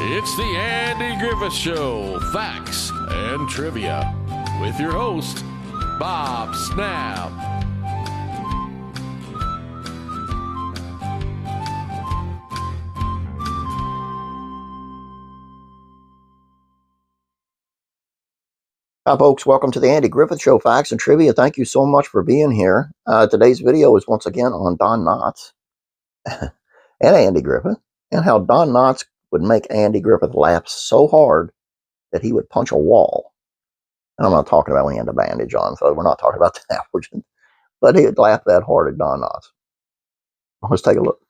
It's the Andy Griffith Show, Facts and Trivia, with your host, Bob Snap. Hi, folks. Welcome to the Andy Griffith Show, Facts and Trivia. Thank you so much for being here. Today's video is once again on Don Knotts and Andy Griffith, and how Don Knotts would make Andy Griffith laugh so hard that he would punch a wall. And I'm not talking about when he had a bandage on, so we're not talking about that. But he would laugh that hard at Don Knotts. Let's take a look.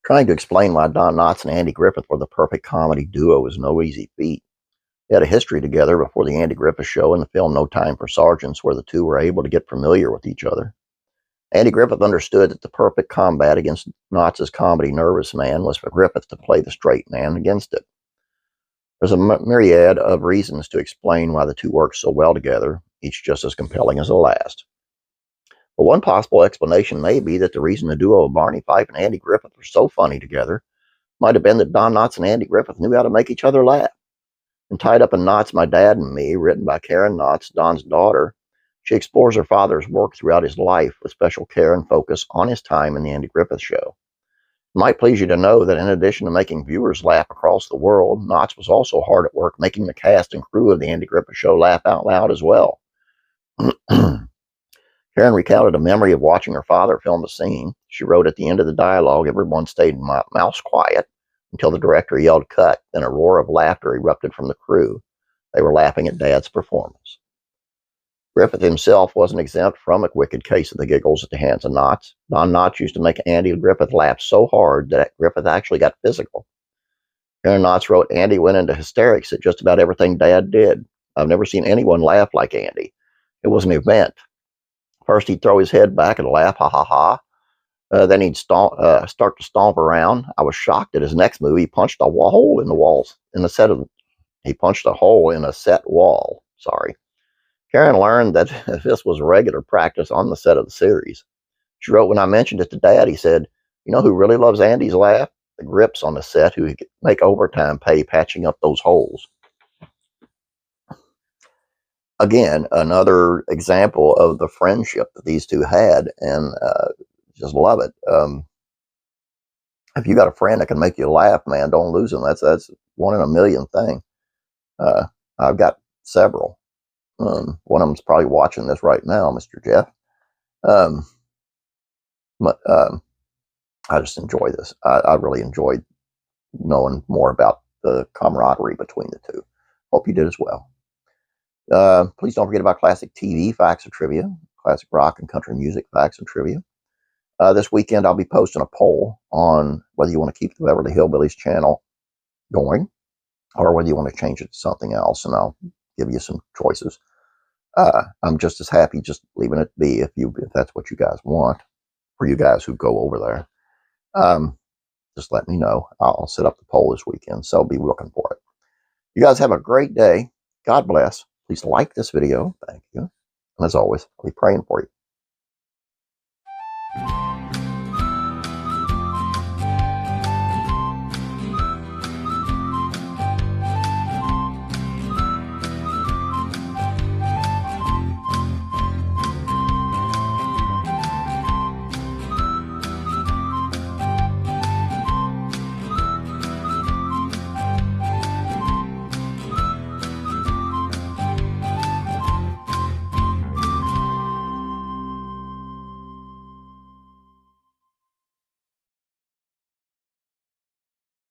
Trying to explain why Don Knotts and Andy Griffith were the perfect comedy duo is no easy feat. They had a history together before the Andy Griffith Show and the film No Time for Sergeants, where the two were able to get familiar with each other. Andy Griffith understood that the perfect combat against Knotts' comedy nervous man was for Griffith to play the straight man against it. There's a myriad of reasons to explain why the two worked so well together, each just as compelling as the last. But one possible explanation may be that the reason the duo of Barney Fife and Andy Griffith were so funny together might have been that Don Knotts and Andy Griffith knew how to make each other laugh. And Tied Up in Knots, My Dad and Me, written by Karen Knotts, Don's daughter, she explores her father's work throughout his life with special care and focus on his time in the Andy Griffith Show. It might please you to know that in addition to making viewers laugh across the world, Knotts was also hard at work making the cast and crew of the Andy Griffith Show laugh out loud as well. Karen recounted a memory of watching her father film a scene. She wrote, at the end of the dialogue, everyone stayed mouse quiet until the director yelled cut, then a roar of laughter erupted from the crew. They were laughing at Dad's performance. Griffith himself wasn't exempt from a wicked case of the giggles at the hands of Knotts. Don Knotts used to make Andy Griffith laugh so hard that Griffith actually got physical. Karen Knotts wrote, Andy went into hysterics at just about everything Dad did. I've never seen anyone laugh like Andy. It was an event. First, he'd throw his head back and laugh, ha ha ha. Then he'd start to stomp around. I was shocked at his next move. He punched a hole in the walls he punched a hole in a set wall. Sorry. Karen learned that this was regular practice on the set of the series. She wrote, when I mentioned it to Dad, he said, you know who really loves Andy's laugh? The grips on the set who make overtime pay patching up those holes. Again, another example of the friendship that these two had, and just love it. If you got a friend that can make you laugh, man, don't lose them. That's one in a million thing. I've got several. One of them's probably watching this right now, Mr. Jeff. But I just enjoy this. I really enjoyed knowing more about the camaraderie between the two. Hope you did as well. Please don't forget about classic TV facts and trivia, classic rock and country music facts and trivia. This weekend, I'll be posting a poll on whether you want to keep the Beverly Hillbillies channel going or whether you want to change it to something else, and I'll give you some choices. I'm just as happy just leaving it be if that's what you guys want, for you guys who go over there. Just let me know. I'll set up the poll this weekend, so be looking for it. You guys have a great day. God bless. Please like this video. Thank you. And as always, I'll be praying for you.